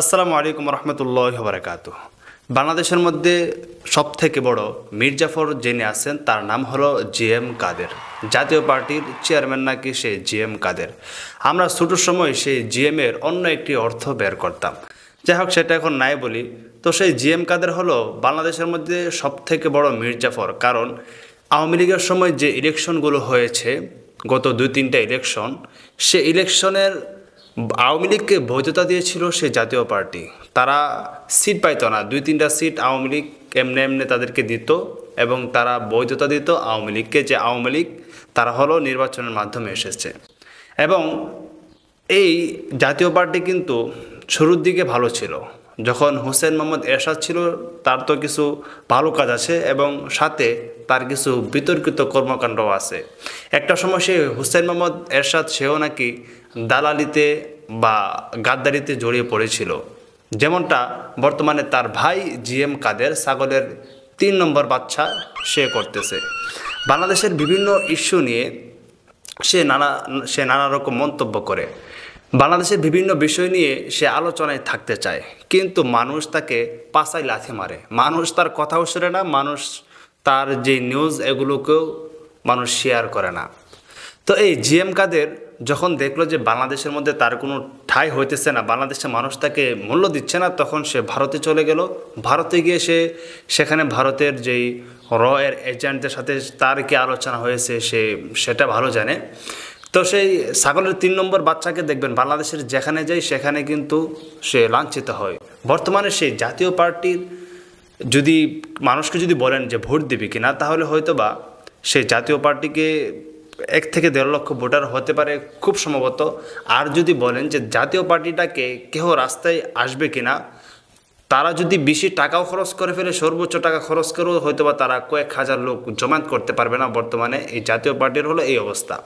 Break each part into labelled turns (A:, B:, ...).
A: আসসালামু আলাইকুম রহমতুল্লাহি ওয়া বারাকাতুহু। বাংলাদেশের মধ্যে সবথেকে বড় মির্জাফর যিনি আছেন তার নাম হলো জিএম কাদের। জাতীয় পার্টির চেয়ারম্যান নাকি সে জিএম কাদের। আমরা ছোটোর সময় সেই জিএম এর অন্য একটি অর্থ বের করতাম। যাই হোক, সেটা এখন নাই বলি। তো সেই জিএম কাদের হলো বাংলাদেশের মধ্যে সবথেকে বড় মির্জাফর। কারণ আওয়ামী লীগের সময় যে ইলেকশনগুলো হয়েছে, গত 2-3টা ইলেকশন, সে ইলেকশনের আওয়ামী লীগকে বৈধতা দিয়েছিল সে জাতীয় পার্টি। তারা সিট পাইতো না, 2-3টা সিট আওয়ামী লীগ এমনি এমনি তাদেরকে দিত এবং তারা বৈধতা দিত আওয়ামী লীগকে, যে আওয়ামী লীগ তারা হলো নির্বাচনের মাধ্যমে এসেছে। এবং এই জাতীয় পার্টি কিন্তু শুরুর দিকে ভালো ছিল। যখন হোসেন মোহাম্মদ এরশাদ ছিল, তার তো কিছু ভালো কাজ আছে এবং সাথে তার কিছু বিতর্কিত কর্মকাণ্ডও আছে। একটা সময় সে হোসেন মোহাম্মদ এরশাদ সেও নাকি দালালিতে বা গাদ্দারিতে জড়িয়ে পড়েছিল, যেমনটা বর্তমানে তার ভাই জিএম কাদের ছাগলের 3 নম্বর বাচ্চা সে করতেছে। বাংলাদেশের বিভিন্ন ইস্যু নিয়ে সে নানা রকম মন্তব্য করে, বাংলাদেশের বিভিন্ন বিষয় নিয়ে সে আলোচনায় থাকতে চায়, কিন্তু মানুষ তাকে পাছায় লাথি মারে। মানুষ তার কথাও শোনে না, মানুষ তার যে নিউজ এগুলোকেও মানুষ শেয়ার করে না। তো এই জিএম কাদের যখন দেখলো যে বাংলাদেশের মধ্যে তার কোনো ঠাঁই হইতেছে না, বাংলাদেশের মানুষ তাকে মূল্য দিচ্ছে না, তখন সে ভারতে চলে গেল। ভারতে গিয়ে সেখানে ভারতের যেই এর এজেন্টদের সাথে তার কি আলোচনা হয়েছে সেটা ভালো জানে। তো সেই ছাগলের 3 নম্বর বাচ্চাকে দেখবেন বাংলাদেশের যেখানে যায় সেখানে কিন্তু সে লাঞ্ছিত হয়। বর্তমানে সেই জাতীয় পার্টির যদি মানুষকে যদি বলেন যে ভোট দিবি কিনা, তাহলে হয়তো বা সেই জাতীয় পার্টিকে 1 থেকে 1.5 লক্ষ ভোটার হতে পারে খুব সম্ভবত। আর যদি বলেন যে জাতীয় পার্টিটাকে কেউ রাস্তায় আসবে কিনা, তারা যদি বেশি টাকাও খরচ করে ফেলে, সর্বোচ্চ টাকা খরচ করেও হয়তো বা তারা কয়েক হাজার লোক জমায়েত করতে পারবে না। বর্তমানে এই জাতীয় পার্টির হলো এই অবস্থা।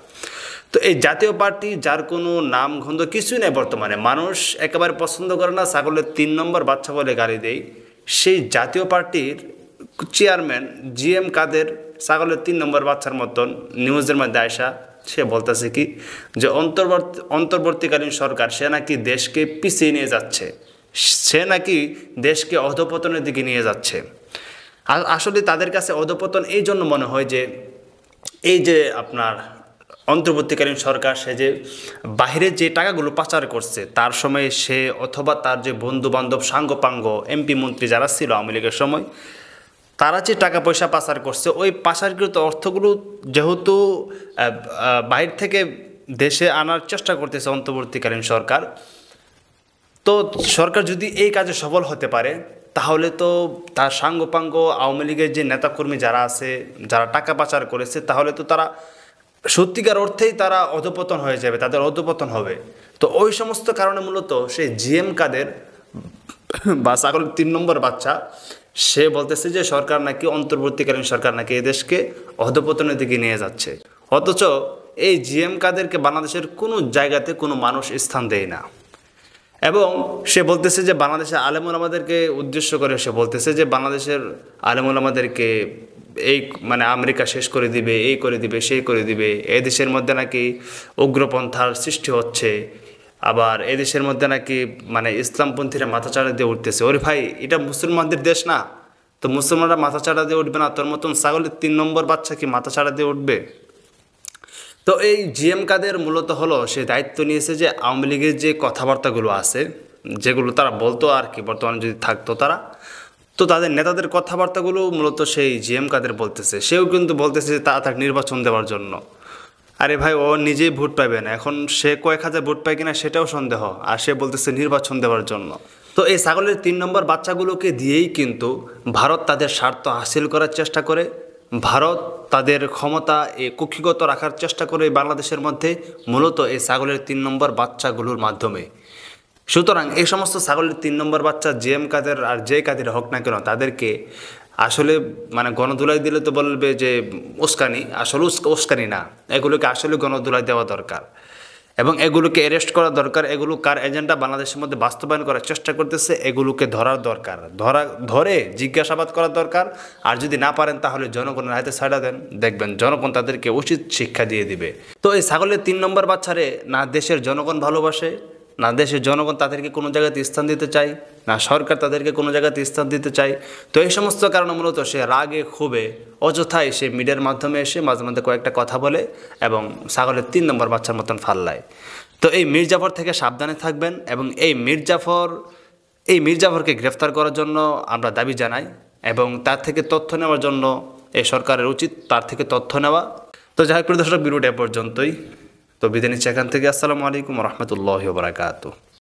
A: তো এই জাতীয় পার্টি যার কোনো নাম গন্ধ কিছুই নেই, বর্তমানে মানুষ একেবারে পছন্দ করে না, ছাগলের 3 নম্বর বাচ্চা বলে গালি দেয়। সেই জাতীয় পার্টির চেয়ারম্যান জিএম কাদের ছাগলের 3 নম্বর বাচ্চার মতন নিউজের মধ্যে আয়সা সে বলতেছে কি যে অন্তর্বর্তীকালীন সরকার সে নাকি দেশকে পিছিয়ে নিয়ে যাচ্ছে, সে নাকি দেশকে অধঃপতনের দিকে নিয়ে যাচ্ছে। আর আসলে তাদের কাছে অধঃপতন এই জন্য মনে হয় যে এই যে আপনার অন্তর্বর্তীকালীন সরকার সে যে বাহিরে যে টাকাগুলো পাচার করছে, তার সময় সে অথবা তার যে বন্ধু বান্ধব সাঙ্গপাঙ্গ এমপি মন্ত্রী যারা ছিল আওয়ামী লীগের সময়, তারা যে টাকা পয়সা পাচার করছে, ওই পাচারকৃত অর্থগুলো যেহেতু বাইরে থেকে দেশে আনার চেষ্টা করতেছে অন্তর্বর্তীকালীন সরকার, তো সরকার যদি এই কাজে সফল হতে পারে তাহলে তো তার সাঙ্গপাঙ্গ আওয়ামী লীগের যে নেতাকর্মী যারা আছে, যারা টাকা পাচার করেছে, তাহলে তো তারা সত্যিকার অর্থেই তারা অধঃপতন হয়ে যাবে, তাদের অধঃপতন হবে। তো ওই সমস্ত কারণে মূলত সেই জিএম কাদের বা ছাগলের 3 নম্বর বাচ্চা সে বলতেছে যে সরকার নাকি অন্তর্বর্তীকালীন সরকার নাকি এই দেশকে অধঃপতনের দিকে নিয়ে যাচ্ছে। অথচ এই জিএম কাদেরকে বাংলাদেশের কোনো জায়গাতে কোনো মানুষ স্থান দেয় না। এবং সে বলতেছে যে বাংলাদেশের আলেম ওলামাদেরকে উদ্দেশ্য করে সে বলতেছে যে বাংলাদেশের আলেম ওলামাদেরকে এই মানে আমেরিকা শেষ করে দিবে, এই করে দিবে, সেই করে দিবে। এই দেশের মধ্যে নাকি উগ্রপন্থার সৃষ্টি হচ্ছে, আবার এই দেশের মধ্যে নাকি মানে ইসলামপন্থীরা মাথাচাড়া দিয়ে উঠতেছে। ওরে ভাই, এটা মুসলমানদের দেশ না, তো মুসলমানরা মাথাচাড়া দিয়ে উঠবে না? তোর মতন ছাগলের 3 নম্বর বাচ্চা কি মাথাচাড়া দিয়ে উঠবে? তো এই জিএম কাদের মূলত হলো সে দায়িত্ব নিয়েছে যে আওয়ামী লীগের যে কথাবার্তাগুলো আছে, যেগুলো তারা বলতো আর কি, বর্তমানে যদি থাকতো তারা, তো তাদের নেতাদের কথাবার্তাগুলো মূলত সেই জিএম কাদের বলতেছে। সেও কিন্তু বলতেছে যে তাড়াতাড়ি নির্বাচন দেওয়ার জন্য। আরে ভাই, ও নিজেই ভোট পাবে না, এখন সে কয়েক হাজার ভোট পায় কিনা সেটাও সন্দেহ, আর সে বলতেছে নির্বাচন দেওয়ার জন্য। তো এই ছাগলের 3 নম্বর বাচ্চাগুলোকে দিয়েই কিন্তু ভারত তাদের স্বার্থ হাসিল করার চেষ্টা করে, ভারত তাদের ক্ষমতা কুক্ষিগত রাখার চেষ্টা করে বাংলাদেশের মধ্যে, মূলত এই ছাগলের 3 নম্বর বাচ্চাগুলোর মাধ্যমে। সুতরাং এই সমস্ত ছাগলের 3 নম্বর বাচ্চা জিএম কাদের আর যে কাদের হোক না কেন, তাদেরকে আসলে মানে গণধুলাই দিলে তো বলবে যে উস্কানি, আসলে উস্কানি না, এগুলোকে আসলে গণধুলাই দেওয়া দরকার এবং এগুলোকে অ্যারেস্ট করা দরকার। এগুলো কার এজেন্ডা বাংলাদেশের মধ্যে বাস্তবায়ন করার চেষ্টা করতেছে, এগুলোকে ধরার দরকার, ধরে জিজ্ঞাসাবাদ করা দরকার। আর যদি না পারেন তাহলে জনগণের হাতে ছাড়া দেন, দেখবেন জনগণ তাদেরকে উচিত শিক্ষা দিয়ে দিবে। তো এই ছাগলের 3 নম্বর বাচ্চারে না দেশের জনগণ ভালোবাসে, না দেশের জনগণ তাদেরকে কোনো জায়গাতে স্থান দিতে চায়, না সরকার তাদেরকে কোনো জায়গাতে স্থান দিতে চায়। তো এই সমস্ত কারণে মূলত সে রাগে ক্ষোভে অযথাই সে মিডিয়ার মাধ্যমে এসে মাঝে মধ্যে কয়েকটা কথা বলে এবং ছাগলের 3 নম্বর বাচ্চার মতন ফাল্লায়। তো এই মীর জাফর থেকে সাবধানে থাকবেন এবং এই মীর জাফরকে গ্রেফতার করার জন্য আমরা দাবি জানাই এবং তার থেকে তথ্য নেওয়ার জন্য এই সরকারের উচিত তার থেকে তথ্য নেওয়া। তো যাই হোক প্রিয় দর্শক, ভিডিওটা এ পর্যন্তই। তো বিদায় নিচ্ছি এখান থেকে। আসসালামু আলাইকুম রহমতুল্লাহি ওয়া বারাকাতুহু।